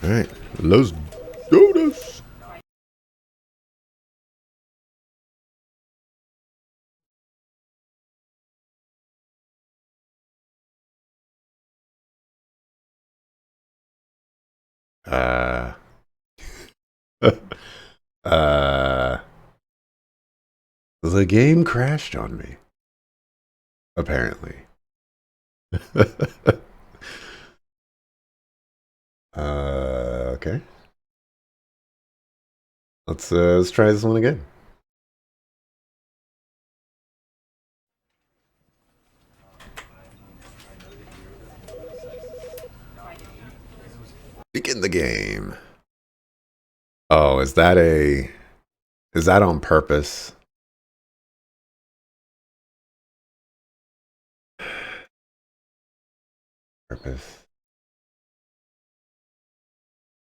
All right, let's do this. Uh, uh, the game crashed on me. Apparently. Okay. Let's try this one again. Begin the game. Oh, is that on purpose? Purpose.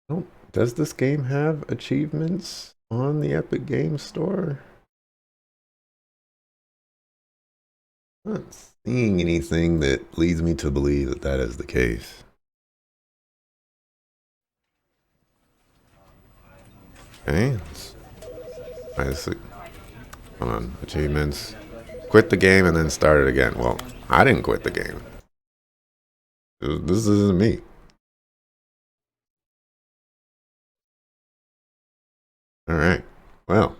Oh, does this game have achievements on the Epic Games Store? I'm not seeing anything that leads me to believe that that is the case. Okay, let's try this. Hold on, achievements. Quit the game and then start it again. Well, I didn't quit the game. This isn't me. All right. Well,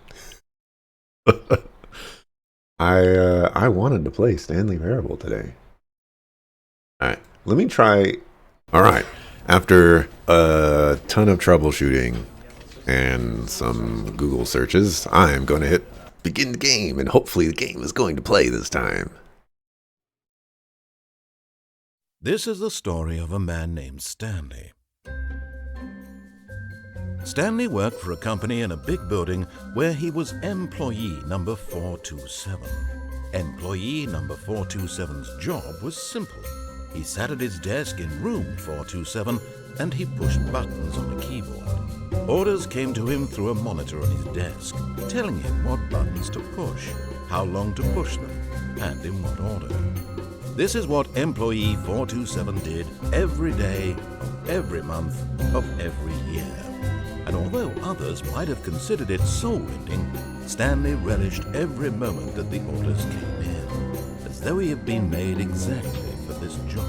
I wanted to play Stanley Parable today. All right. Let me try. All right. After a ton of troubleshooting and some Google searches, I'm going to hit begin the game, and hopefully the game is going to play this time. This is the story of a man named Stanley. Stanley worked for a company in a big building where he was employee number 427. Employee number 427's job was simple. He sat at his desk in room 427 and he pushed buttons on a keyboard. Orders came to him through a monitor on his desk, telling him what buttons to push, how long to push them, and in what order. This is what employee 427 did every day of every month of every year. And although others might have considered it soul-rending, Stanley relished every moment that the orders came in, as though he had been made exactly for this job.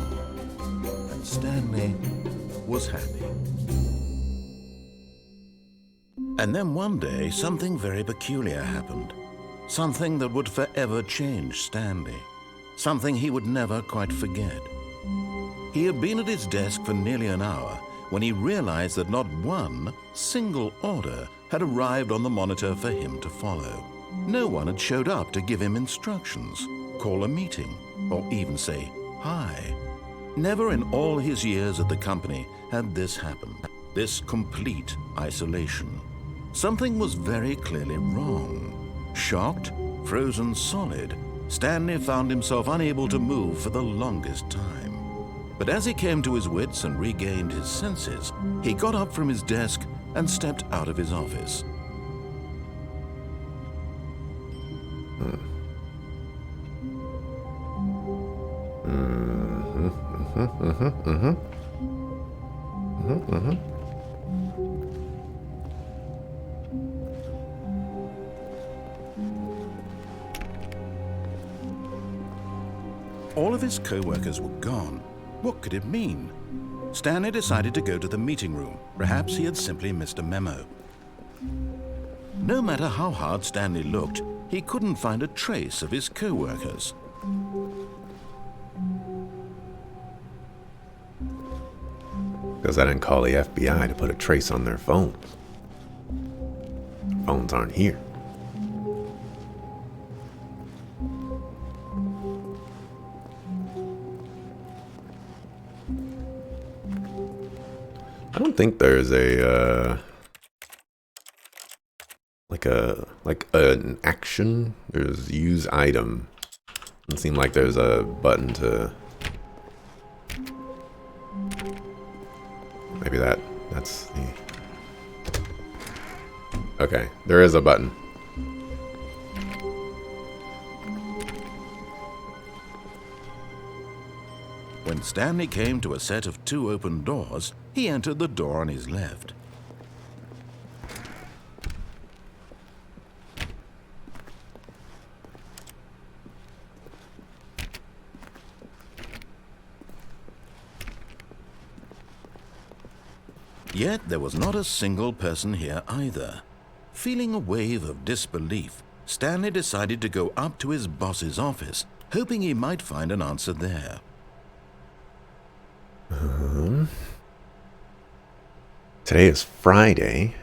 And Stanley was happy. And then one day, something very peculiar happened. Something that would forever change Stanley. Something he would never quite forget. He had been at his desk for nearly an hour when he realized that not one single order had arrived on the monitor for him to follow. No one had showed up to give him instructions, call a meeting, or even say hi. Never in all his years at the company had this happened, this complete isolation. Something was very clearly wrong. Shocked, frozen solid, Stanley found himself unable to move for the longest time. But as he came to his wits and regained his senses, he got up from his desk and stepped out of his office. All of his co-workers were gone. What could it mean? Stanley decided to go to the meeting room. Perhaps he had simply missed a memo. No matter how hard Stanley looked, he couldn't find a trace of his co-workers. Because I didn't call the FBI to put a trace on their phones. Phones aren't here. I don't think there's a like an action. There's use item. Doesn't seem like there's a button to. Maybe that's the. Okay, there is a button. When Stanley came to a set of 2 open doors, He entered the door on his left. Yet there was not a single person here either. Feeling a wave of disbelief, Stanley decided to go up to his boss's office, hoping he might find an answer there. Today is Friday.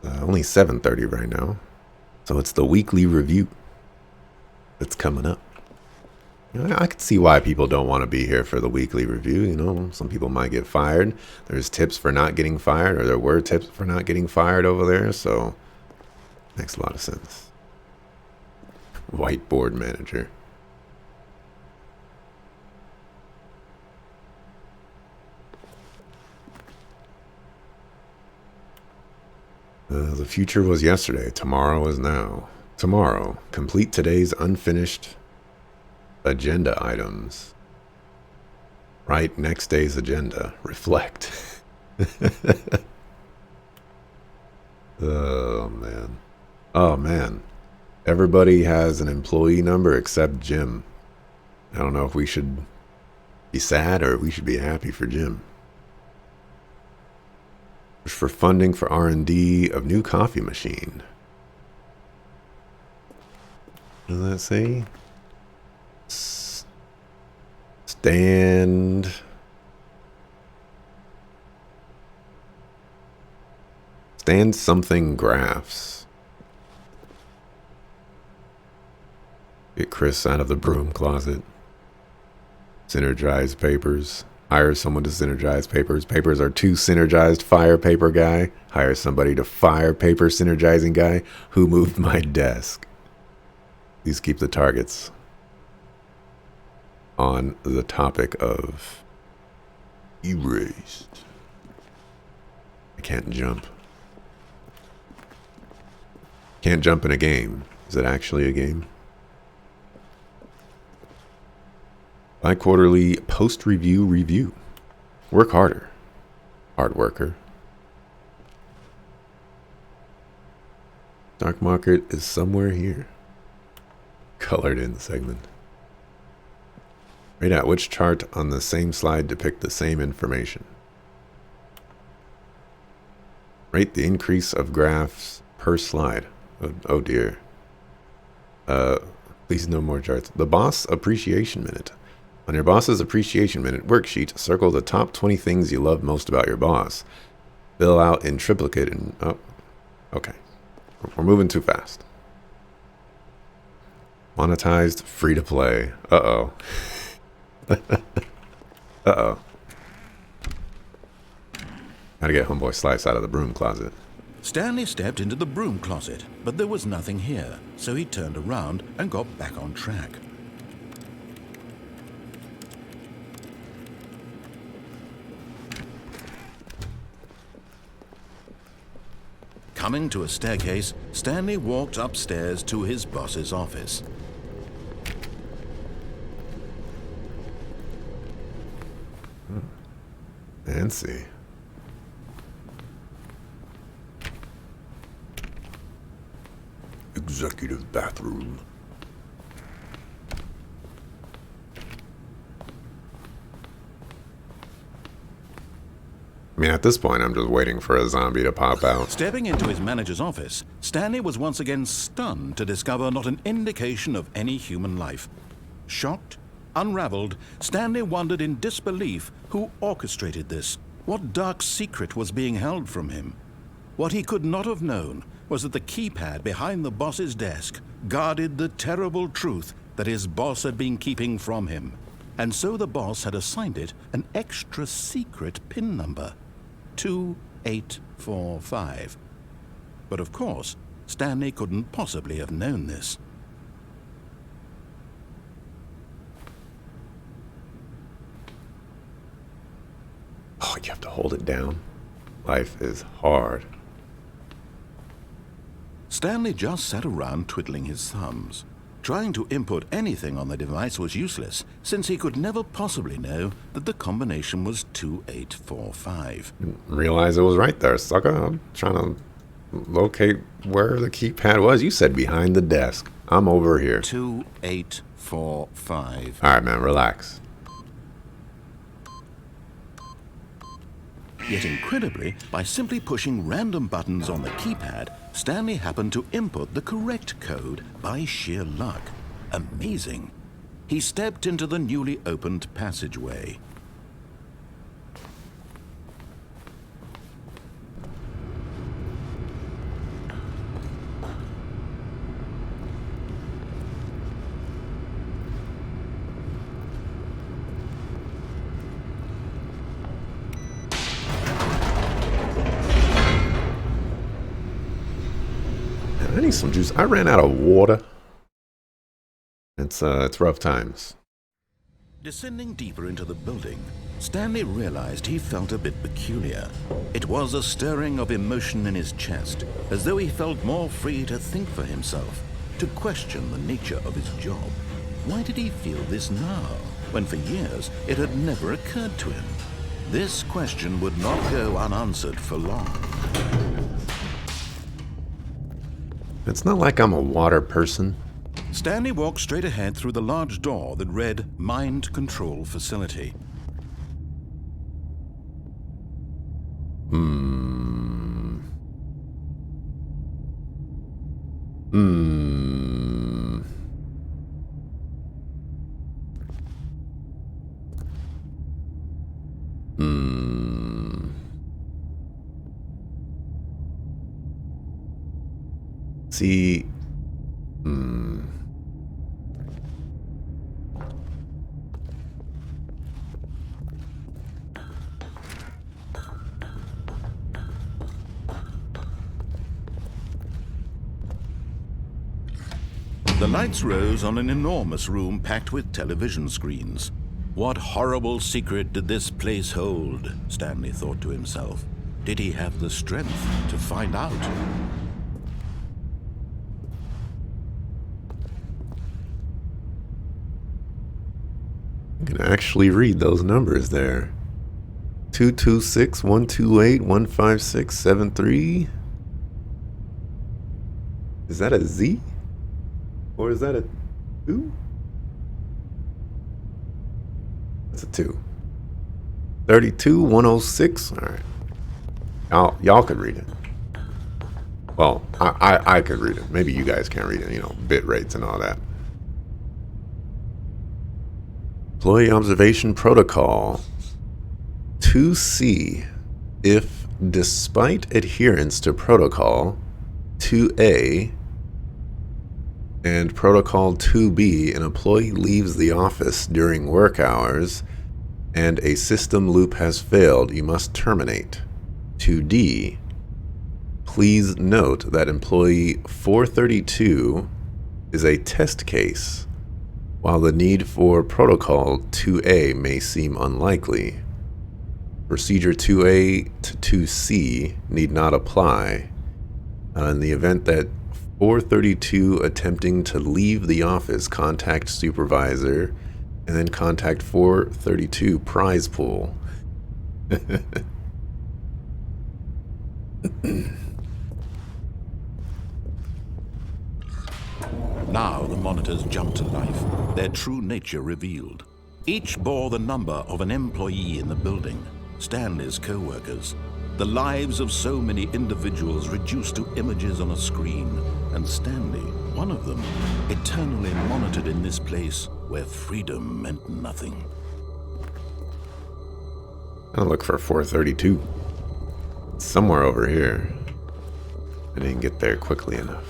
Only 7:30 right now. So it's the weekly review that's coming up. You know, I could see why people don't want to be here for the weekly review. You know, some people might get fired. There's tips for not getting fired, or there were tips for not getting fired over there. So makes a lot of sense. Whiteboard manager. The future was yesterday. Tomorrow is now. Tomorrow, complete today's unfinished agenda items. Write next day's agenda. Reflect. Oh, man. Oh, man. Everybody has an employee number except Jim. I don't know if we should be sad or we should be happy for Jim. For funding for R&D of new coffee machine. What does that say? Stand something graphs. Get Chris out of the broom closet. Synergize papers. Hire someone to synergize papers. Papers are too synergized. Fire paper guy. Hire somebody to fire paper synergizing guy. Who moved my desk? Please keep the targets on the topic of erased. I can't jump. Can't jump in a game. Is it actually a game? Bi-quarterly post-review review. Work harder. Hard worker. Stock market is somewhere here. Colored in segment. Rate out which chart on the same slide depict the same information. Rate the increase of graphs per slide. Oh dear. Please no more charts. The boss appreciation minute. On your boss's appreciation minute worksheet, circle the top 20 things you love most about your boss. Fill out in triplicate and... Oh, okay. We're moving too fast. Monetized, free to play. Uh-oh. Uh-oh. Gotta get homeboy Slice out of the broom closet. Stanley stepped into the broom closet, but there was nothing here, so he turned around and got back on track. Coming to a staircase, Stanley walked upstairs to his boss's office. Fancy. Executive bathroom. I mean, at this point, I'm just waiting for a zombie to pop out. Stepping into his manager's office, Stanley was once again stunned to discover not an indication of any human life. Shocked, unraveled, Stanley wondered in disbelief who orchestrated this. What dark secret was being held from him? What he could not have known was that the keypad behind the boss's desk guarded the terrible truth that his boss had been keeping from him. And so the boss had assigned it an extra secret PIN number. 2845. But of course, Stanley couldn't possibly have known this. Oh, you have to hold it down. Life is hard. Stanley just sat around twiddling his thumbs. Trying to input anything on the device was useless, since he could never possibly know that the combination was 2845. Realize it was right there, sucker. I'm trying to locate where the keypad was. You said behind the desk. I'm over here. 2845. All right, man, relax. Yet incredibly, by simply pushing random buttons on the keypad, Stanley happened to input the correct code by sheer luck. Amazing. He stepped into the newly opened passageway. I need some juice. I ran out of water. It's rough times. Descending deeper into the building, Stanley realized he felt a bit peculiar. It was a stirring of emotion in his chest, as though he felt more free to think for himself, to question the nature of his job. Why did he feel this now, when for years it had never occurred to him? This question would not go unanswered for long. It's not like I'm a water person. Stanley walked straight ahead through the large door that read Mind Control Facility. See, The lights rose on an enormous room packed with television screens. What horrible secret did this place hold? Stanley thought to himself. Did he have the strength to find out? I can actually read those numbers there. 226 128 15673. Is that a Z? Or is that a 2? That's a 2. 32 106. All right. Y'all could read it. Well, I could read it. Maybe you guys can't read it, bit rates and all that. Employee Observation Protocol 2C. If, despite adherence to Protocol 2A and Protocol 2B, an employee leaves the office during work hours and a system loop has failed, you must terminate. 2D. Please note that employee 432 is a test case, while the need for Protocol 2A may seem unlikely. Procedure 2A to 2C need not apply. In the event that 432 attempting to leave the office, contact supervisor, and then contact 432 prize pool. Now the monitors jumped to life, their true nature revealed. Each bore the number of an employee in the building, Stanley's co-workers. The lives of so many individuals reduced to images on a screen, and Stanley, one of them, eternally monitored in this place where freedom meant nothing. I'll look for 432. It's somewhere over here. I didn't get there quickly enough.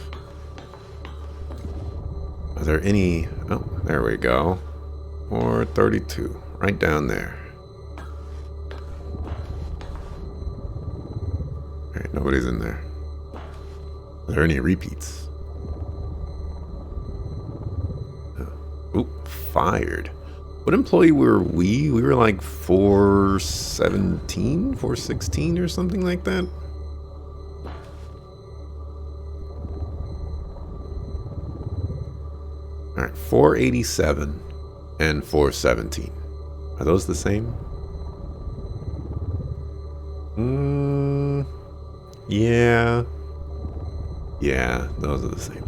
Are there any... Oh, there we go. 432. Right down there. Alright, nobody's in there. Are there any repeats? Oop, fired. What employee were we? We were like 417, 416 or something like that. All right, 487 and 417. Are those the same? Yeah. Yeah, those are the same.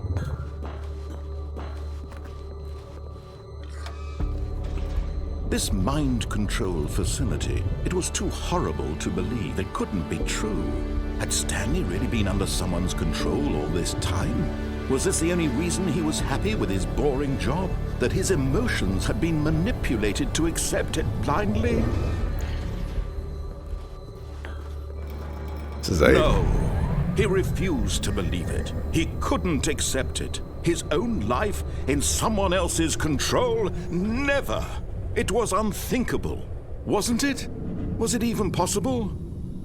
This mind control facility, it was too horrible to believe. It couldn't be true. Had Stanley really been under someone's control all this time? Was this the only reason he was happy with his boring job? That his emotions had been manipulated to accept it blindly? This is No, he refused to believe it. He couldn't accept it. His own life in someone else's control? Never! It was unthinkable, wasn't it? Was it even possible?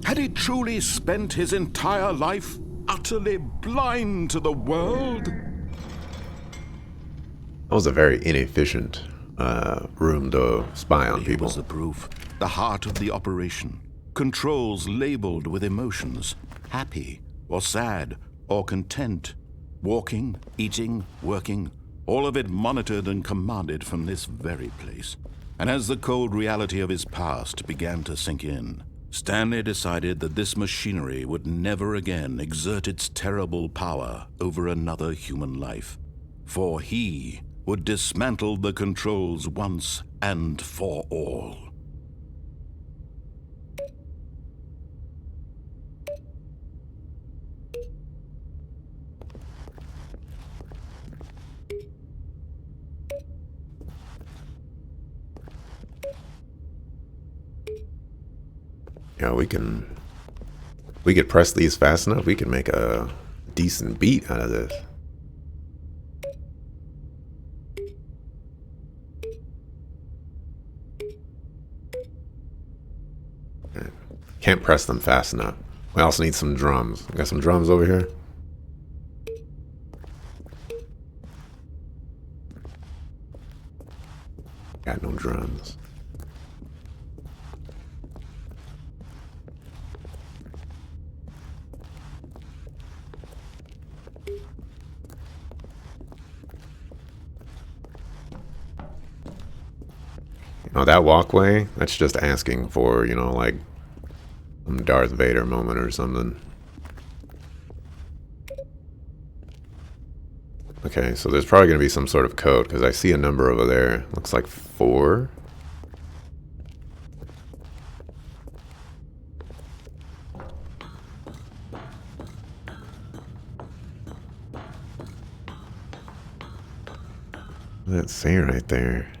Had he truly spent his entire life utterly blind to the world? That was a very inefficient room to spy on Here people. was the proof. The heart of the operation. Controls labeled with emotions. Happy, or sad, or content. Walking, eating, working. All of it monitored and commanded from this very place. And as the cold reality of his past began to sink in, Stanley decided that this machinery would never again exert its terrible power over another human life. For he would dismantle the controls once and for all. Yeah, we could press these fast enough. We can make a decent beat out of this. Can't press them fast enough. We also need some drums. Got some drums over here? Got no drums. You know, that walkway, that's just asking for, you know, like some Darth Vader moment or something. Okay, so there's probably going to be some sort of code, because I see a number over there. Looks like 4. What does that say right there?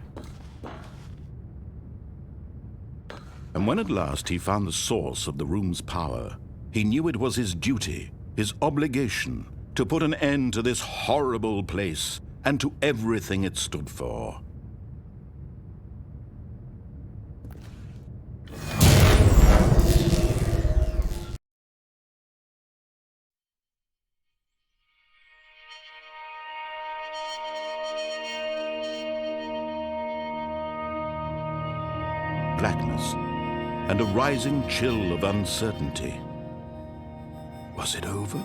And when at last he found the source of the room's power, he knew it was his duty, his obligation, to put an end to this horrible place and to everything it stood for. Blackness and a rising chill of uncertainty. Was it over?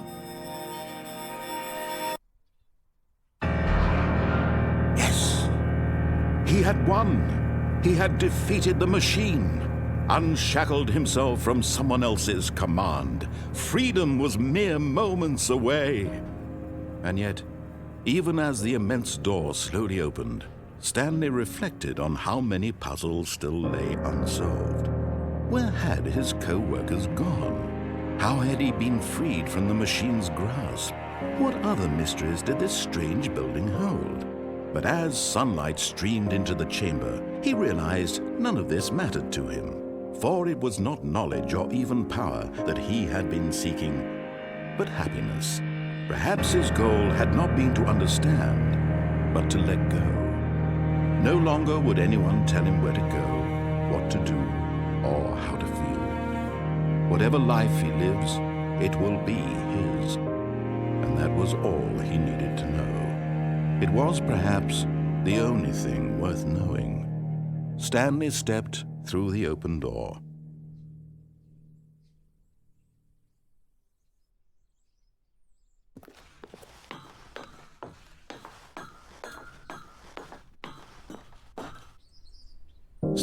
Yes! He had won! He had defeated the machine! Unshackled himself from someone else's command. Freedom was mere moments away. And yet, even as the immense door slowly opened, Stanley reflected on how many puzzles still lay unsolved. Where had his co-workers gone? How had he been freed from the machine's grasp? What other mysteries did this strange building hold? But as sunlight streamed into the chamber, he realized none of this mattered to him, for it was not knowledge or even power that he had been seeking, but happiness. Perhaps his goal had not been to understand, but to let go. No longer would anyone tell him where to go, what to do, or how to feel. Whatever life he lives, it will be his. And that was all he needed to know. It was perhaps the only thing worth knowing. Stanley stepped through the open door.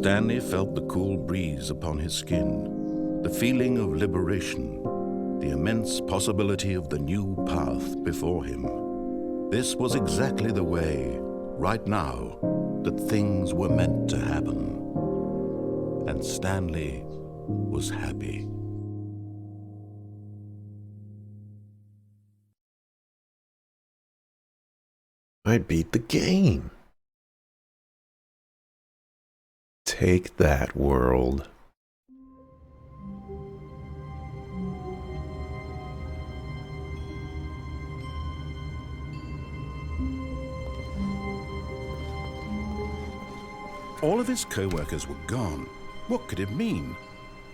Stanley felt the cool breeze upon his skin, the feeling of liberation, the immense possibility of the new path before him. This was exactly the way, right now, that things were meant to happen. And Stanley was happy. I beat the game. Take that, world. All of his co-workers were gone. What could it mean?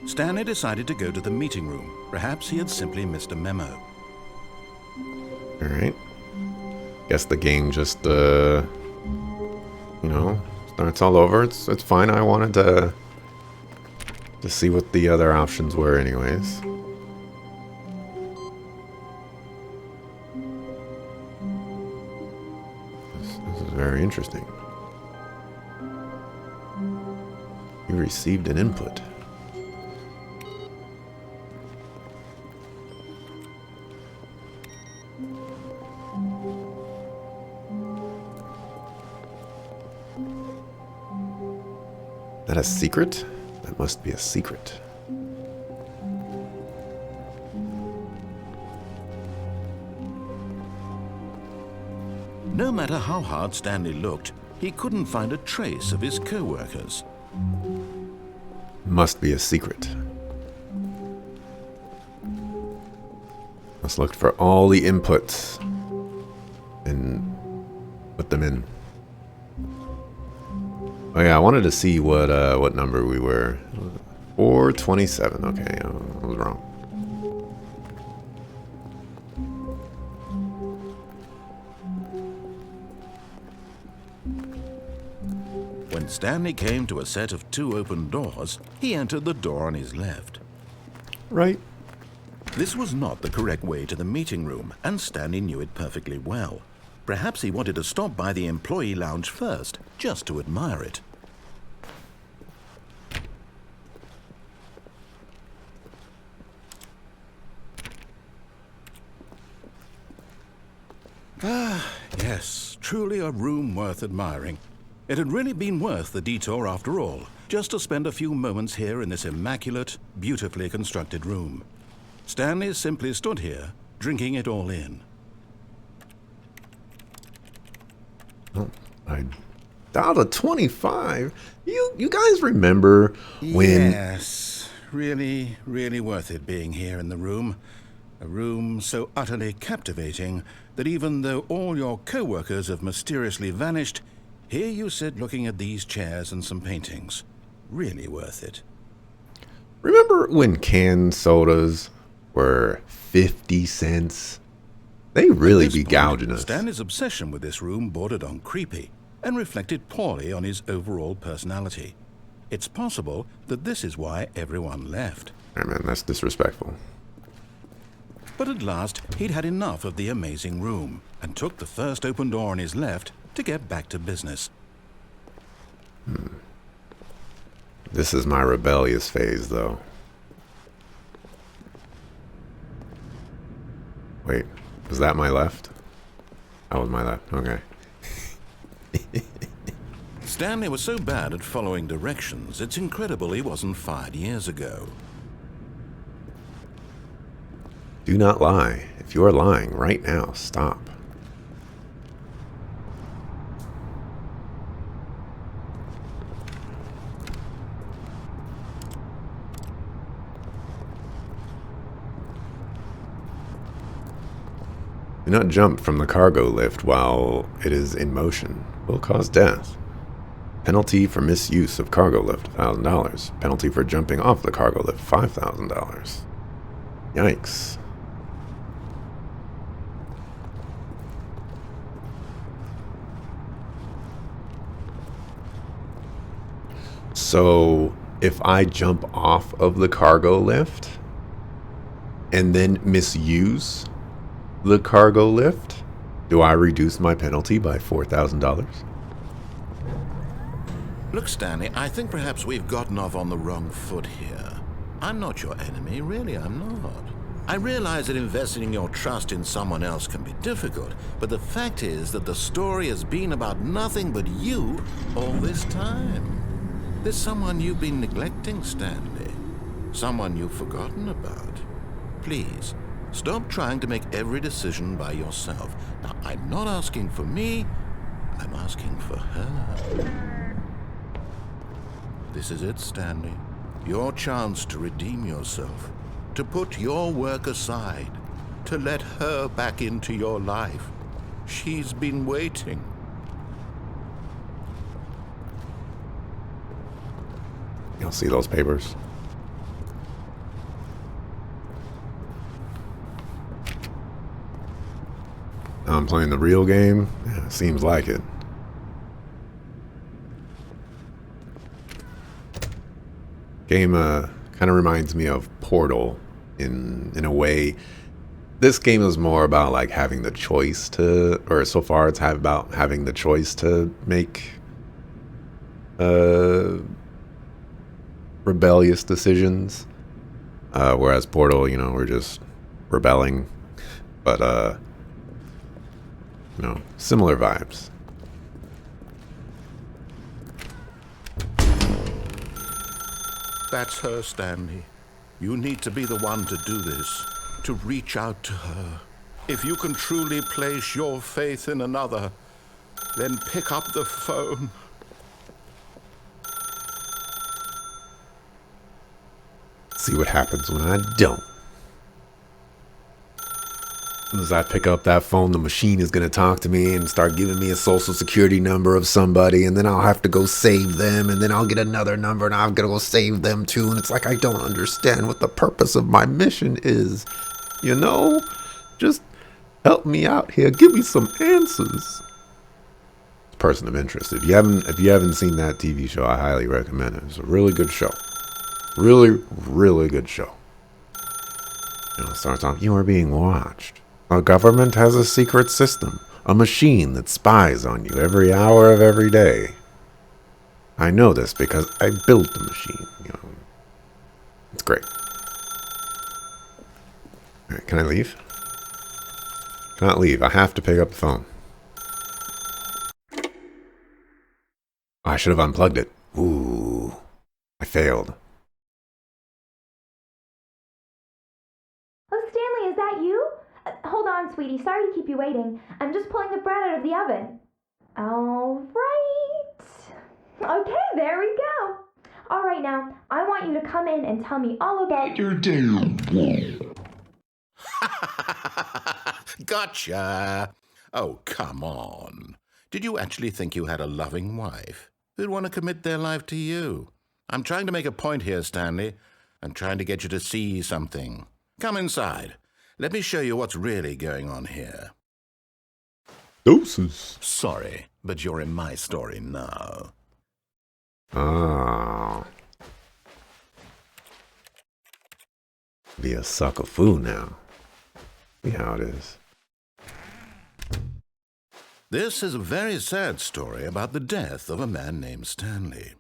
Stanley decided to go to the meeting room. Perhaps he had simply missed a memo. Alright. Guess the game just, starts all over. It's fine. I wanted to see what the other options were anyways. This is very interesting. You received an input. That a secret? That must be a secret. No matter how hard Stanley looked, he couldn't find a trace of his co-workers. Must be a secret. Must look for all the inputs and put them in. Oh yeah, I wanted to see what number we were. 427. Okay, I was wrong. When Stanley came to a set of 2 open doors, he entered the door on his left. Right. This was not the correct way to the meeting room, and Stanley knew it perfectly well. Perhaps he wanted to stop by the employee lounge first, just to admire it. Ah, yes, truly a room worth admiring. It had really been worth the detour after all, just to spend a few moments here in this immaculate, beautifully constructed room. Stanley simply stood here, drinking it all in. Oh, $1.25. You guys remember when? Yes, really, really worth it being here in the room. A room so utterly captivating that even though all your co-workers have mysteriously vanished, here you sit looking at these chairs and some paintings. Really worth it. Remember when canned sodas were 50 cents? They really be gouging us. Stanley's obsession with this room bordered on creepy and reflected poorly on his overall personality. It's possible that this is why everyone left. Hey man, that's disrespectful. But at last, he'd had enough of the amazing room and took the first open door on his left to get back to business. This is my rebellious phase, though. Wait, was that my left? That was my left, okay. Stanley was so bad at following directions, it's incredible he wasn't fired years ago. Do not lie. If you are lying right now, stop. Do not jump from the cargo lift while it is in motion. Will cause death. Penalty for misuse of cargo lift, $1,000. Penalty for jumping off the cargo lift, $5,000. Yikes. So, if I jump off of the cargo lift and then misuse the cargo lift, do I reduce my penalty by $4,000? Look, Stanley, I think perhaps we've gotten off on the wrong foot here. I'm not your enemy, really, I'm not. I realize that investing your trust in someone else can be difficult, but the fact is that the story has been about nothing but you all this time. There's someone you've been neglecting, Stanley. Someone you've forgotten about. Please, stop trying to make every decision by yourself. Now, I'm not asking for me, I'm asking for her. This is it, Stanley. Your chance to redeem yourself. To put your work aside. To let her back into your life. She's been waiting. You'll see those papers. I'm playing the real game. Yeah, seems like it. Game kind of reminds me of Portal in a way. This game is more about like having the choice to, or so far it's about having the choice to make rebellious decisions. Whereas Portal, we're just rebelling, but similar vibes. That's her, Stanley. You need to be the one to do this, to reach out to her. If you can truly place your faith in another, then pick up the phone. See what happens when I don't. As I pick up that phone, the machine is going to talk to me and start giving me a social security number of somebody, and then I'll have to go save them, and then I'll get another number, and I'm going to go save them too, and it's like I don't understand what the purpose of my mission is. Just help me out here. Give me some answers. Person of interest. If you haven't seen that TV show, I highly recommend it. It's a really good show. Really, really good show. It starts off, you are being watched. Our government has a secret system, a machine that spies on you every hour of every day. I know this because I built the machine. It's great. All right, can I leave? Cannot leave. I have to pick up the phone. Oh, I should have unplugged it. Ooh, I failed. Oh, Stanley, is that you? Hold on, sweetie. Sorry to keep you waiting. I'm just pulling the bread out of the oven. All right. Okay, there we go. All right, now, I want you to come in and tell me all about your day. Gotcha. Oh, come on. Did you actually think you had a loving wife who'd want to commit their life to you? I'm trying to make a point here, Stanley. I'm trying to get you to see something. Come inside. Let me show you what's really going on here. Doses. Sorry, but you're in my story now. Ah. Be a sucker fool now. See how it is. This is a very sad story about the death of a man named Stanley.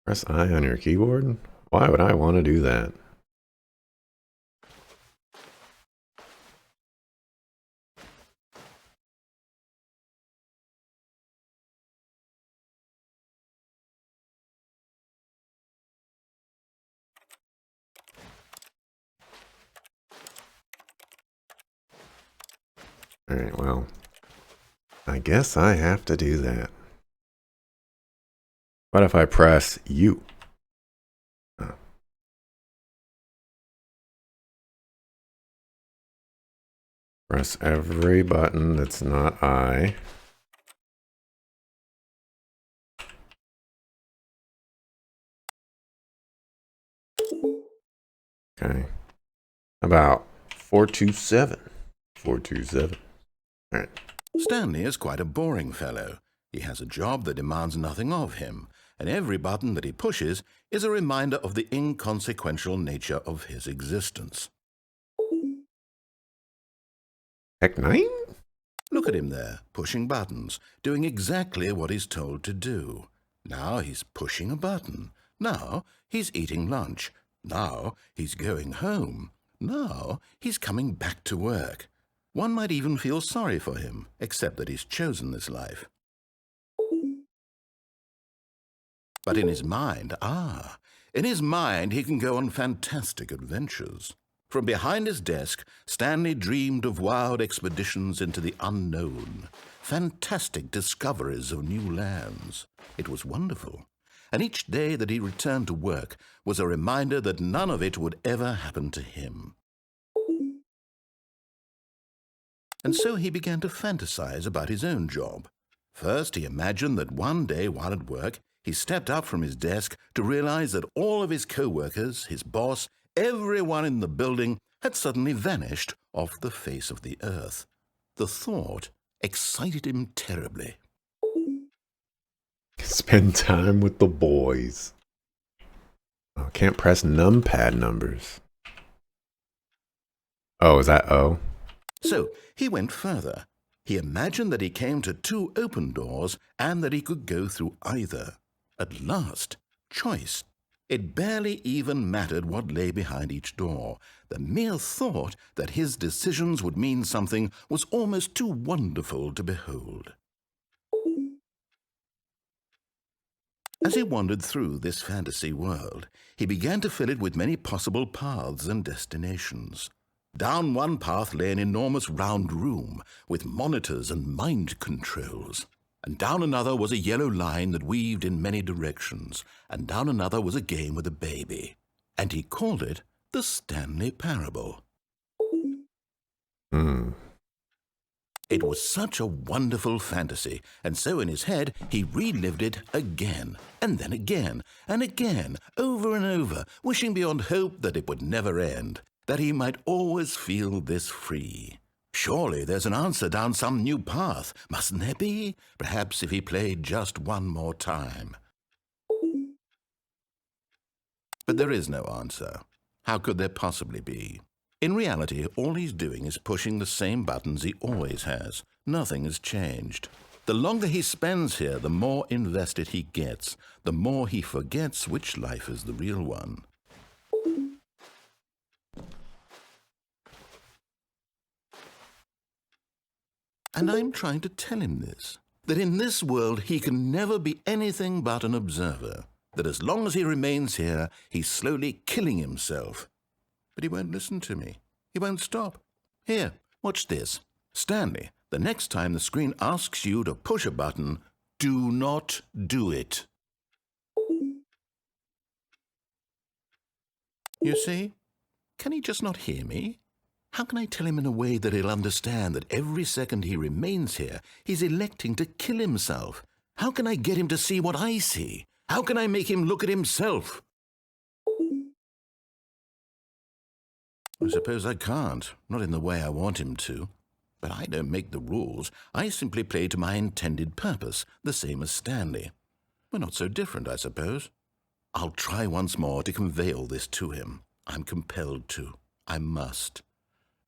Press I on your keyboard? Why would I want to do that? Alright, well, I guess I have to do that. What if I press U? Oh. Press every button that's not I. Okay. About 427. 427. All right. Stanley is quite a boring fellow. He has a job that demands nothing of him, and every button that he pushes is a reminder of the inconsequential nature of his existence. Heck 9? Look at him there, pushing buttons, doing exactly what he's told to do. Now he's pushing a button. Now he's eating lunch. Now he's going home. Now he's coming back to work. One might even feel sorry for him, except that he's chosen this life. But in his mind, he can go on fantastic adventures. From behind his desk, Stanley dreamed of wild expeditions into the unknown, fantastic discoveries of new lands. It was wonderful, and each day that he returned to work was a reminder that none of it would ever happen to him. And so he began to fantasize about his own job. First, he imagined that one day while at work, he stepped up from his desk to realize that all of his co-workers, his boss, everyone in the building had suddenly vanished off the face of the earth. The thought excited him terribly. Spend time with the boys. Oh, can't press numpad numbers. Oh, is that O? So he went further. He imagined that he came to 2 open doors and that he could go through either. At last, choice. It barely even mattered what lay behind each door. The mere thought that his decisions would mean something was almost too wonderful to behold. As he wandered through this fantasy world, he began to fill it with many possible paths and destinations. Down one path lay an enormous round room with monitors and mind controls. And down another was a yellow line that weaved in many directions. And down another was a game with a baby. And he called it the Stanley Parable. It was such a wonderful fantasy, and so in his head he relived it again, and then again, and again, over and over, wishing beyond hope that it would never end, that he might always feel this free. Surely there's an answer down some new path, mustn't there be? Perhaps if he played just one more time. But there is no answer. How could there possibly be? In reality, all he's doing is pushing the same buttons he always has. Nothing has changed. The longer he spends here, the more invested he gets, the more he forgets which life is the real one. And I'm trying to tell him this, that in this world he can never be anything but an observer, that as long as he remains here, he's slowly killing himself. But he won't listen to me. He won't stop. Here, watch this. Stanley, the next time the screen asks you to push a button, do not do it. You see? Can he just not hear me? How can I tell him in a way that he'll understand that every second he remains here, he's electing to kill himself? How can I get him to see what I see? How can I make him look at himself? I suppose I can't, not in the way I want him to. But I don't make the rules. I simply play to my intended purpose, the same as Stanley. We're not so different, I suppose. I'll try once more to convey all this to him. I'm compelled to. I must.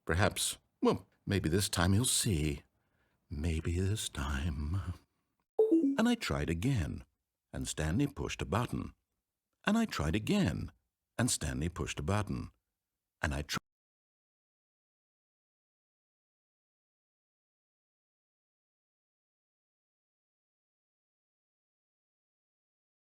Perhaps, well, maybe this time he'll see. Maybe this time. And I tried again, and Stanley pushed a button. And I tried again, and Stanley pushed a button. And I tried